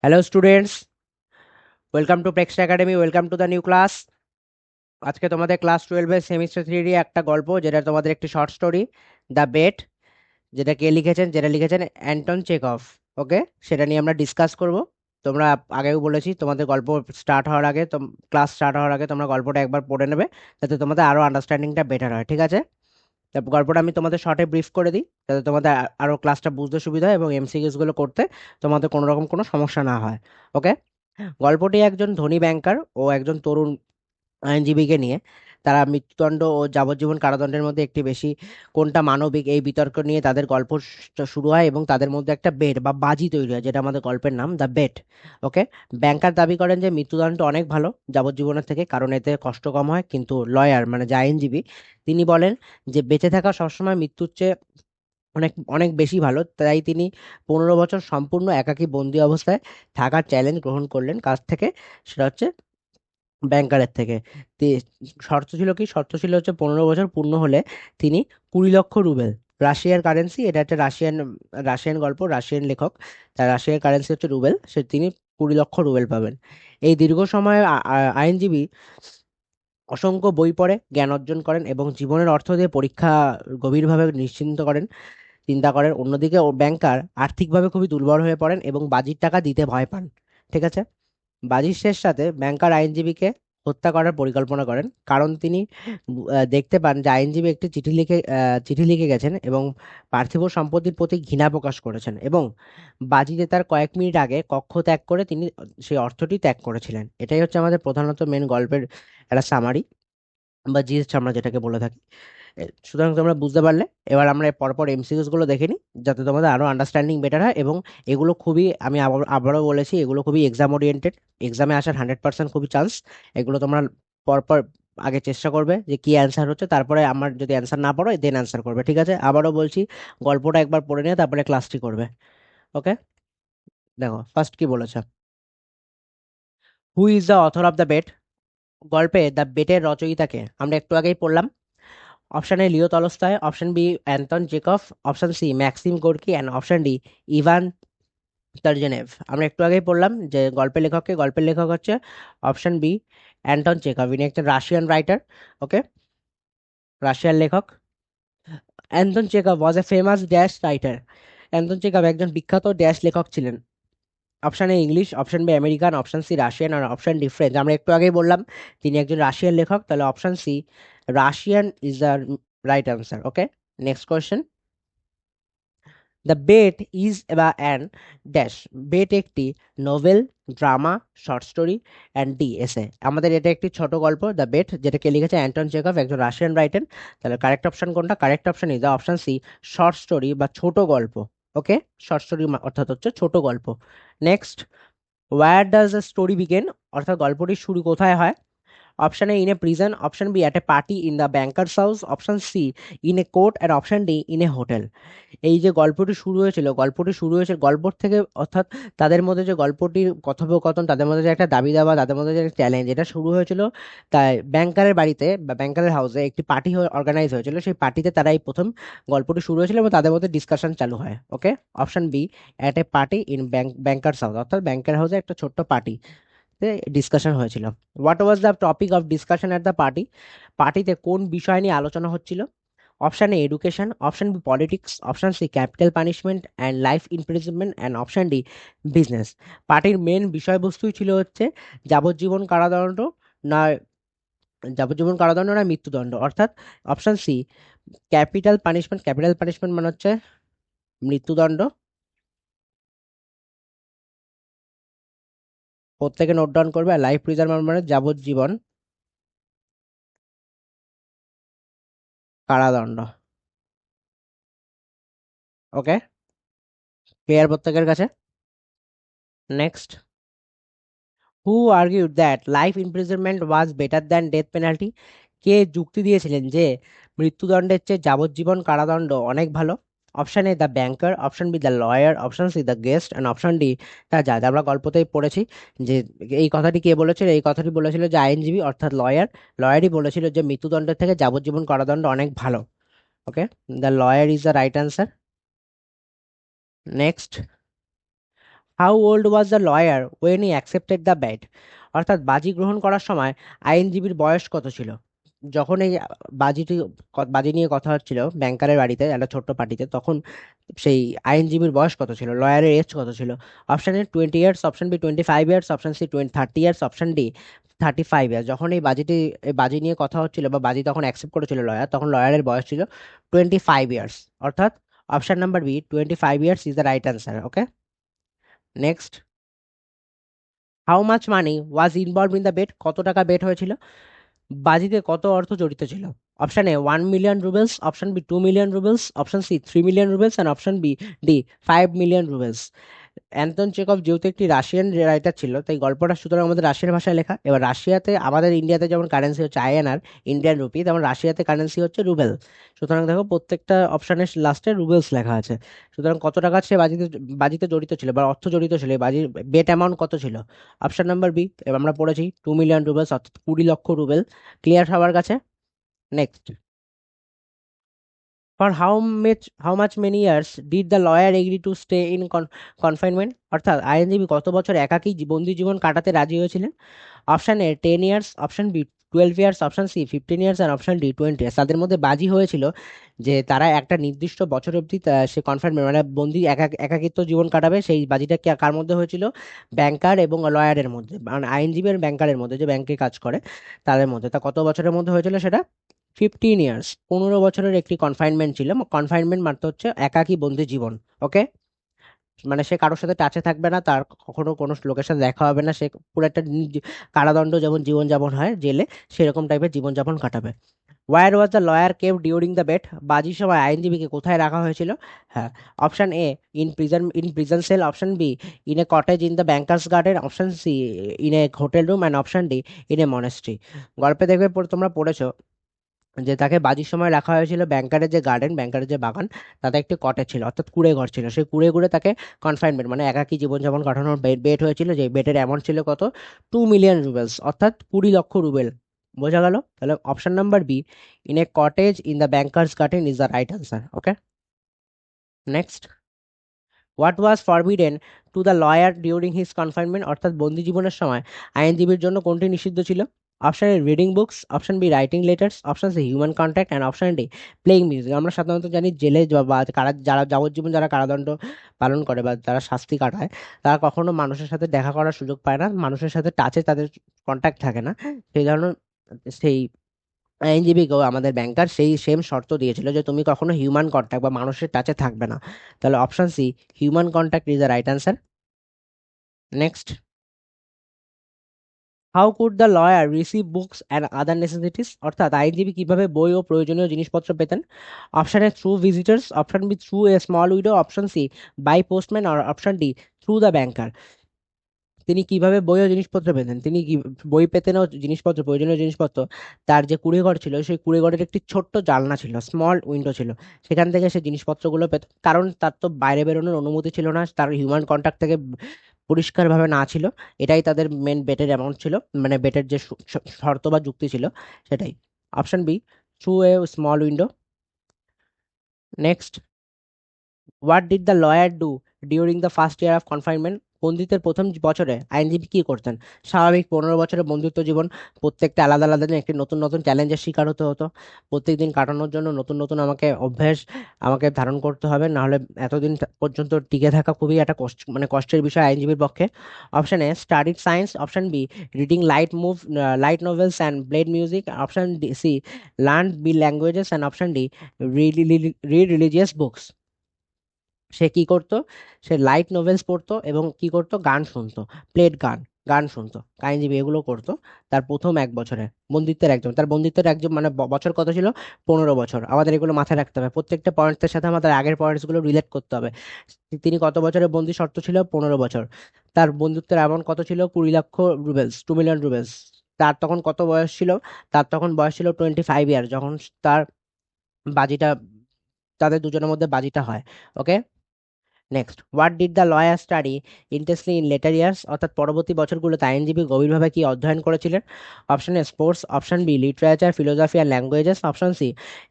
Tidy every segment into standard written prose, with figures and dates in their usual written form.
Hello students, welcome to প্রেক্সট academy, welcome to the new class. আজকে তোমাদের class 12-এর semester 3 একটা গল্প, যেটা তোমাদের একটি শর্ট স্টোরি, দ্য বেট, যেটা লিখেছেন অ্যান্টন চেকভ। ওকে, সেটা নিয়ে আমরা ডিসকাস করব। তোমরা আগেও বলেছি, তোমাদের গল্প স্টার্ট হওয়ার আগে, ক্লাস স্টার্ট হওয়ার আগে তোমরা গল্পটা একবার পড়ে নেবে, যাতে তোমাদের আরও আন্ডারস্ট্যান্ডিংটা বেটার হয়। ঠিক আছে? তারপর গল্পটা আমি তোমাদের শর্টে ব্রিফ করে দিই, যাতে তোমাদের আরও ক্লাসটা বুঝতে সুবিধা হয় এবং এমসিকিউস গুলো করতে তোমাদের কোনো রকম কোনো সমস্যা না হয়। ওকে, গল্পটি একজন ধনী ব্যাংকার ও একজন তরুণ আইনজীবীকে নিয়ে। তারা মৃত্যুদণ্ড ও যাবজ্জীবন কারাদণ্ডের মধ্যে একটি বেশি কোনটা মানবিক, এই বিতর্ক নিয়ে তাদের গল্প শুরু হয় এবং তাদের মধ্যে একটা বেট বা বাজি তৈরি হয়, যেটা আমাদের গল্পের নাম দ্য বেট। ওকে, ব্যাংকার দাবি করেন যে মৃত্যুদণ্ড অনেক ভালো যাবজ্জীবনের থেকে, কারণ এতে কষ্ট কম হয়, কিন্তু লয়ার মানে যে আইনজীবী, তিনি বলেন যে বেঁচে থাকা সবসময় মৃত্যুর চেয়ে অনেক অনেক বেশি ভালো। তাই তিনি 15 বছর সম্পূর্ণ একাকী বন্দি অবস্থায় থাকার চ্যালেঞ্জ গ্রহণ করলেন কাছ থেকে, সেটা হচ্ছে ব্যাংকারের থেকে। তে- শর্ত ছিল হচ্ছে 15 বছর পূর্ণ হলে তিনি 20 লক্ষ রুবেল, রাশিয়ার কারেন্সি, এটা একটা রাশিয়ান রাশিয়ান গল্প, রাশিয়ান লেখক, তার রাশিয়ার কারেন্সি হচ্ছে রুবেল, তিনি 20 লক্ষ রুবেল পাবেন। এই দীর্ঘ সময় আইনজীবী অসংখ্য বই পড়ে জ্ঞান অর্জন করেন এবং জীবনের অর্থ দিয়ে পরীক্ষা গভীরভাবে চিন্তা করেন। অন্যদিকে ও ব্যাংকার আর্থিকভাবে খুবই দুর্বল হয়ে পড়েন এবং বাজির টাকা দিতে ভয় পান। ঠিক আছে? বাজির শেষ রাতে ব্যাংকার আইনজীবীকে হত্যা করার পরিকল্পনা করেন, কারণ তিনি দেখতে পান যে আইনজীবী একটি চিঠি লিখে গেছেন এবং পার্থিব সম্পত্তির প্রতি ঘৃণা প্রকাশ করেছেন, এবং বাজি জেতার কয়েক মিনিট আগে কক্ষ ত্যাগ করে তিনি সেই অর্থটি ত্যাগ করেছিলেন। এটাই হচ্ছে আমাদের প্রধানত মেন গল্পের একটা সামারি বা জিস্ট আমরা যেটাকে বলে থাকি। সুতরাং তোমরা বুঝতে পারলে। এবার আমরা পরপর এমসিকিউস গুলো দেখে নিই, যাতে তোমাদের আরো আন্ডারস্ট্যান্ডিং বেটার হয়। এবং এগুলো খুবই, আমি আবারও বলেছি, এগুলো খুবই এক্সাম ওরিয়েন্টেড, এক্সামে আসার 100% খুবই চান্স। এগুলো তোমরা পরপর আগে চেষ্টা করবে যে কি অ্যান্সার হচ্ছে, তারপরে আমার যদি অ্যান্সার না পড়ো দেন অ্যান্সার করবে। ঠিক আছে? আবারও বলছি, গল্পটা একবার পড়ে নিয়ে তারপরে ক্লাসটি করবে। ওকে, দেখো ফার্স্ট কি বলেছে। Who is the author of the bet? গল্পে দ্য বেটের রচয়িতাকে আমরা একটু আগেই পড়লাম। Option A Leo Tolstoy, option B Anton Chekhov, option C Maxim Gorky, and option D Ivan Turgenev. আমরা একটু আগেই পড়লাম যে গল্পের লেখক হচ্ছে অপশন বি অ্যান্টন চেকভ। ইনি একজন রাশিয়ান রাইটার। ওকে, রাশিয়ান লেখক। Anton Chekhov was a famous dash writer. Anton Chekhov একজন বিখ্যাত ড্যাশ লেখক ছিলেন। Option A English, option B American, option C Russian, আর অপশন ডি ফ্রেঞ্চ। আমরা একটু আগেই বললাম তিনি একজন রাশিয়ান লেখক, তাহলে option C Russian is the right answer. Okay, next question. The bet is বা অ্যান ড্যাশ। বেট একটি novel, drama, short story and D এসে। আমাদের এটা একটি ছোট গল্প, দ্য বেট, যেটাকে লিখেছে অ্যান্টন চেকভ, একজন রাশিয়ান রাইটার। তাহলে কারেক্ট অপশন কোনটা? Correct option is the option C, short story বা ছোট গল্প। ওকে, শর্ট স্টোরি অর্থাৎ হচ্ছে ছোট গল্প। Next, where does the story begin? অর্থাৎ গল্পটি শুরু কোথায় হয়? Option A in a prison, option B at a party in the banker's house, option C in a court, and option D in a hotel. এই যে গল্পটি শুরু হয়েছিল গল্পর থেকে, অর্থাৎ তাদের মধ্যে যে গল্পটির কথোপকথন, তাদের মধ্যে যে একটা দাবি দাবা, তাদের মধ্যে যে একটা চ্যালেঞ্জ, এটা শুরু হয়েছিল তাই ব্যাংকারের বাড়িতে বা ব্যাংকারের হাউসে একটি পার্টি অর্গানাইজ হয়েছিল। সেই পার্টিতে তারা এই প্রথম গল্পটি শুরু হয়েছিল এবং তাদের মধ্যে ডিসকাশন চালু হয়। Okay, option B at a party in bankers house, অর্থাৎ ব্যাংকার হাউসে একটা ছোট্ট পার্টি ডিসকাশন হয়েছিল। What was the topic of discussion at the party? পার্টিতে কোন বিষয় নিয়ে আলোচনা হচ্ছিল? Option A education, option B politics, option C capital punishment and life imprisonment, and option D business. পার্টির মেন বিষয়বস্তুই ছিল হচ্ছে যাবজ্জীবন কারাদণ্ড, না মৃত্যুদণ্ড, অর্থাৎ option C capital punishment. Capital punishment মানে হচ্ছে মৃত্যুদণ্ড। প্রত্যেকে নোট ডাউন করবে। আর লাইফ প্রিজার্ভ মানে যাবজ্জীবন কারাদণ্ড। ওকে, ক্লিয়ার প্রত্যেকের কাছে? Next, who argued that life imprisonment was better than death penalty? কে যুক্তি দিয়েছিলেন যে মৃত্যুদণ্ডের চেয়ে যাবজ্জীবন কারাদণ্ড অনেক ভালো? Option A the banker, option B the lawyer, option C the guest, and option D the জাজ। আমরা গল্পতেই পড়েছি যে এই কথাটি কে বলেছিল। এই কথাটি বলেছিল যে আইনজীবী, অর্থাৎ লয়ারই বলেছিল যে মৃত্যুদণ্ডের থেকে যাবজ্জীবন কারাদণ্ড অনেক ভালো। Okay, the lawyer is the right answer. Next, how old was the lawyer when he accepted the bet? অর্থাৎ বাজি গ্রহণ করার সময় আইনজীবীর বয়স কত ছিল? যখন এই বাজি নিয়ে কথা হচ্ছিল ব্যাংকারের বাড়িতে একটা ছোট্ট পার্টিতে, তখন সেই আইনজীবীর বয়স কত ছিল, লয়ারের এজ কত ছিল? Option A 20 years, option B 25 years, option C 30 years, option D 35 years. যখন এই বাজি নিয়ে কথা হচ্ছিল বা বাজি তখন অ্যাকসেপ্ট করেছিল লয়ার, তখন লয়ারের বয়স ছিল 25 ইয়ার্স। অর্থাৎ option number B 25 years is the right answer. Okay, next. How much money was involve in the bet? কত টাকা বেট হয়েছিল? বাজিতে কত অর্থ জড়িত ছিল? Option A 1 million roubles, option B 2 million roubles, option C 3 million roubles, and option B D 5 million roubles. Anton Chekhov যেহেতু একটি রাশিয়ান রাইটার ছিল, তাই গল্পটা সুতরাং আমাদের রাশিয়ান ভাষায় লেখা। এবার রাশিয়াতে, আমাদের ইন্ডিয়াতে যেমন কারেন্সি হচ্ছে আইএনআর, ইন্ডিয়ান রুপি, তেমন রাশিয়াতে কারেন্সি হচ্ছে রুবেল। সুতরাং দেখো প্রত্যেকটা অপশনের লাস্টে রুবেলস লেখা আছে। সুতরাং কত টাকা সে বাজিতে বাজিতে জড়িত ছিল বা অর্থ জড়িত ছিল, এই বাজির বেট অ্যামাউন্ট কত ছিল? অপশন নাম্বার বি, এবার আমরা পড়েছি 2 মিলিয়ন রুবেলস, অর্থাৎ 20 লক্ষ রুবেল। ক্লিয়ার সবার কাছে? Next. For how much many years did the lawyer agree to stay in confinement? অর্থাৎ আইনজীবী কত বছর একাকী বন্দি জীবন কাটাতে রাজি হয়েছিলেন? Option A 10 years, option B 12 years, option C 15 years, and option D 20 years. তাদের মধ্যে বাজি হয়েছিল যে তারা একটা নির্দিষ্ট বছর অবধি সে কনফাইনমেন্ট মানে বন্দি একাকিত্ব জীবন কাটাবে। সেই বাজিটা কার মধ্যে হয়েছিল? ব্যাংকার এবং লয়ারের মধ্যে, মানে আইনজীবী আর ব্যাংকারের মধ্যে, যে ব্যাংকে কাজ করে তাদের মধ্যে। তা কত বছরের মধ্যে হয়েছিল সেটা? 15 ইয়ার্স, 15 বছরের একটি কনফাইনমেন্ট ছিল। কনফাইনমেন্ট মাত্র হচ্ছে একাকী বন্দি জীবন। ওকে, মানে সে কারোর সাথে টাচে থাকবে না, তার কখনো কোনো লোকের সাথে দেখা হবে না, সে পুরো একটা কারাদণ্ড যেমন জীবনযাপন হয় জেলে, সেরকম টাইপের জীবনযাপন কাটাবে। Where was the lawyer kept during the bet? বাজির সময় আইনজীবীকে কোথায় রাখা হয়েছিল? হ্যাঁ, option A in prison cell, option B in a cottage in the banker's garden, option C in a hotel room, and option D in a monastery. গল্পে দেখবে তোমরা পড়েছো যে তাকে বাজির সময় রাখা হয়েছিল ব্যাংকারের যে গার্ডেন, ব্যাংকারের যে বাগান, তাতে একটি কটেজ ছিল, অর্থাৎ কুঁড়ে ঘর ছিল। সেই কুঁড়ে ঘুরে তাকে কনফাইনমেন্ট মানে একাকী জীবনযাপন কাটানোর বেট হয়েছিল, যে বেটের অ্যামাউন্ট ছিল কত? 2 মিলিয়ন রুবেলস, অর্থাৎ 20 লক্ষ রুবেল। বোঝা গেল? তাহলে option number B in a cottage in the banker's garden is the right answer. Okay, next. What was forbidden to the lawyer during his confinement? অর্থাৎ বন্দি জীবনের সময় আইনজীবীর জন্য কোনটি নিষিদ্ধ ছিল? Option A reading books, option B writing letters, option C human contact, and option D playing music. আমরা সাধারণত জানি জেলে বা যারা যাবজ্জীবন যারা কারাদণ্ড পালন করে বা যারা শাস্তি কাটায়, তারা কখনো মানুষের সাথে দেখা করার সুযোগ পায় না, মানুষের সাথে টাচে তাদের কন্ট্যাক্ট থাকে না। সেই ধরনের সেই আইনজীবীকেও আমাদের ব্যাংকার সেই সেম শর্ত দিয়েছিল যে তুমি কখনো হিউম্যান কন্ট্যাক্ট বা মানুষের টাচে থাকবে না। তাহলে option C human contact is the right answer. Next. How could the lawyer receive books and other necessities? অর্থাৎ আইনজীবী কিভাবে বই ও প্রয়োজনীয় জিনিসপত্র পেতেন? Option A through visitors, option B through a small window, option C by postman, আর option D through the banker. তিনি কিভাবে বই ও জিনিসপত্র পেতেন? তিনি বই পেতেন ও জিনিসপত্র, প্রয়োজনীয় জিনিসপত্র, তার যে কুঁড়েঘর ছিল সেই কুঁড়েঘরের একটি ছোট্ট জানলা ছিল, স্মল উইন্ডো ছিল, সেখান থেকে সে জিনিসপত্রগুলো পেত। কারণ তার তো বাইরে বেরোনোর অনুমতি ছিল না, তার হিউম্যান কন্ট্যাক্ট থেকে পরিষ্কারভাবে না ছিল। এটাই তাদের মেন বেটের অ্যামাউন্ট ছিল, মানে বেটের যে শর্ত বা যুক্তি ছিল সেটাই। Option B through a small window. Next. What did the lawyer do during the first year of confinement? বন্দিত্বের প্রথম বছরে আইনজীবী কি করতেন? স্বাভাবিক 15 বছরের বন্দিত্ব জীবন, প্রত্যেকটা আলাদা আলাদা দিন একটি নতুন নতুন চ্যালেঞ্জের শিকার হতে হতো। প্রত্যেক দিন কাটানোর জন্য নতুন নতুন অভ্যাস আমাকে ধারণ করতে হবে, নাহলে এতদিন পর্যন্ত টিকে থাকা খুবই একটা কষ্টের বিষয় আইনজীবীর পক্ষে। Option A studied science, option B reading light novels and played music, option D C learn B languages, and option D read religious books. সে কি করতো? সে লাইট নোভেলস পড়তো এবং কি করতো? গান শুনতো, প্লেড গান শুনতো। আইনজীবী এগুলো করতো তার প্রথম 1 বছরে বন্দিত্বের একজন, তার বন্দিত্বের একজন মানে বছর কত ছিল? 15 বছর। আমাদের এগুলো মাথায় রাখতে হবে, প্রত্যেকটা পয়েন্টের সাথে আমাদের আগের পয়েন্টসগুলো রিলেট করতে হবে। তিনি কত বছরের বন্দি শর্ত ছিল? 15 বছর। তার বন্ধুত্বের অ্যামাউন্ট কত ছিল? 20 লক্ষ রুবেলস, 2 মিলিয়ন রুবেলস। তার তখন কত বয়স ছিল? তার তখন বয়স ছিল 25 ইয়ার, যখন তার বাজিটা, তাদের দুজনের মধ্যে বাজিটা হয়। Okay, next. What did the lawyer study intensely in later years? অর্থাৎ পরবর্তী বছরগুলোতে আইনজীবী গভীরভাবে কি অধ্যয়ন করেছিলেন? Option A sports, option B literature, philosophy and languages, option C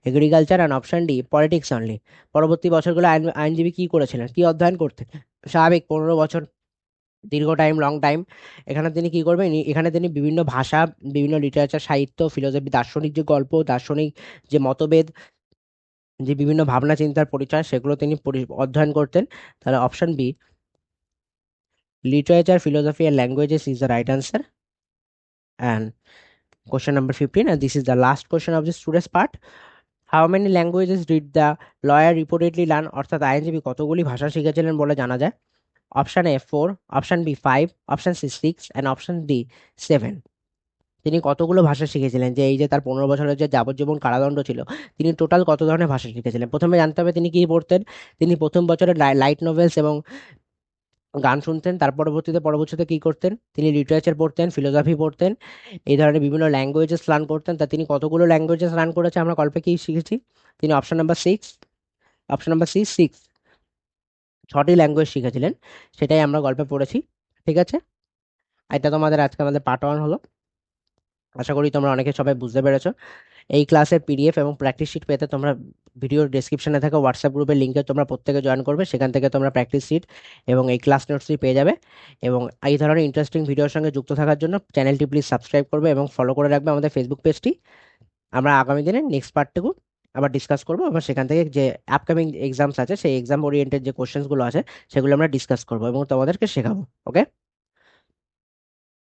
agriculture, and option D politics only. পরবর্তী বছরগুলো আইনজীবী কি করেছিলেন, কি অধ্যয়ন করতেন? স্বাভাবিক 15 বছর দীর্ঘ টাইম, লং টাইম। এখানে তিনি কি করবেন, এখানে তিনি বিভিন্ন ভাষা, বিভিন্ন লিটারেচার, সাহিত্য, ফিলোসফি, দার্শনিক যে গল্প, দার্শনিক যে মতভেদ, যে বিভিন্ন ভাবনা চিন্তার পরিচয়, সেগুলো তিনি অধ্যয়ন করতেন। তাহলে option B, literature, philosophy and languages is the right answer. And question number 15, and this is the last question of this today's part. How many languages did the lawyer reportedly learn? অর্থাৎ আইনজীবী কতগুলি ভাষা শিখেছিলেন বলে জানা যায়? Option A 4, option B 5, option C 6 and option D 7। তিনি কতগুলো ভাষা শিখেছিলেন, যে এই যে তার 15 বছরের যে যাবজ্জীবন কারাদণ্ড ছিল, তিনি টোটাল কত ধরনের ভাষা শিখেছিলেন? প্রথমে জানতে হবে তিনি কি পড়তেন। তিনি প্রথম বছরে লাইট নোভেলস এবং গান শুনতেন। তার পরবর্তীতে কি করতেন, তিনি লিটারেচার পড়তেন, ফিলোসফি পড়তেন, এই ধরনের বিভিন্ন ল্যাঙ্গুয়েজেস লার্ন করতেন। তা তিনি কতগুলো ল্যাঙ্গুয়েজেস লার্ন করেছে আমরা গল্পে কি শিখেছি? তিনি অপশন নাম্বার সি 6, 6টি ল্যাঙ্গুয়েজ শিখেছিলেন, সেটাই আমরা গল্পে পড়েছি। ঠিক আছে, এটা তোমাদের আজকে আমাদের পার্ট 1 হলো। আশা করি তোমরা অনেকে সবাই বুঝতে পেরেছো। এই ক্লাসের পিডিএফ এবং প্র্যাকটিস শিট পেতে তোমরা ভিডিওর ডেসক্রিপশনে থাকা হোয়াটসঅ্যাপ গ্রুপের লিঙ্কে তোমরা প্রত্যেকে জয়েন করবে, সেখান থেকে তোমরা প্র্যাকটিস শিট এবং এই ক্লাস নোটসটি পেয়ে যাবে। এবং এই ধরনের ইন্টারেস্টিং ভিডিওর সঙ্গে যুক্ত থাকার জন্য চ্যানেলটি প্লিজ সাবস্ক্রাইব করবে এবং ফলো করে রাখবে আমাদের ফেসবুক পেজটি। আমরা আগামী দিনে নেক্সট পার্টটুকু আবার ডিসকাস করবো, এবং সেখান থেকে যে আপকামিং এক্সামস আছে সেই এক্সাম ওরিয়েন্টেড যে কোশ্চেন্সগুলো আছে সেগুলো আমরা ডিসকাস করবো এবং তোমাদেরকে শেখাবো। ওকে।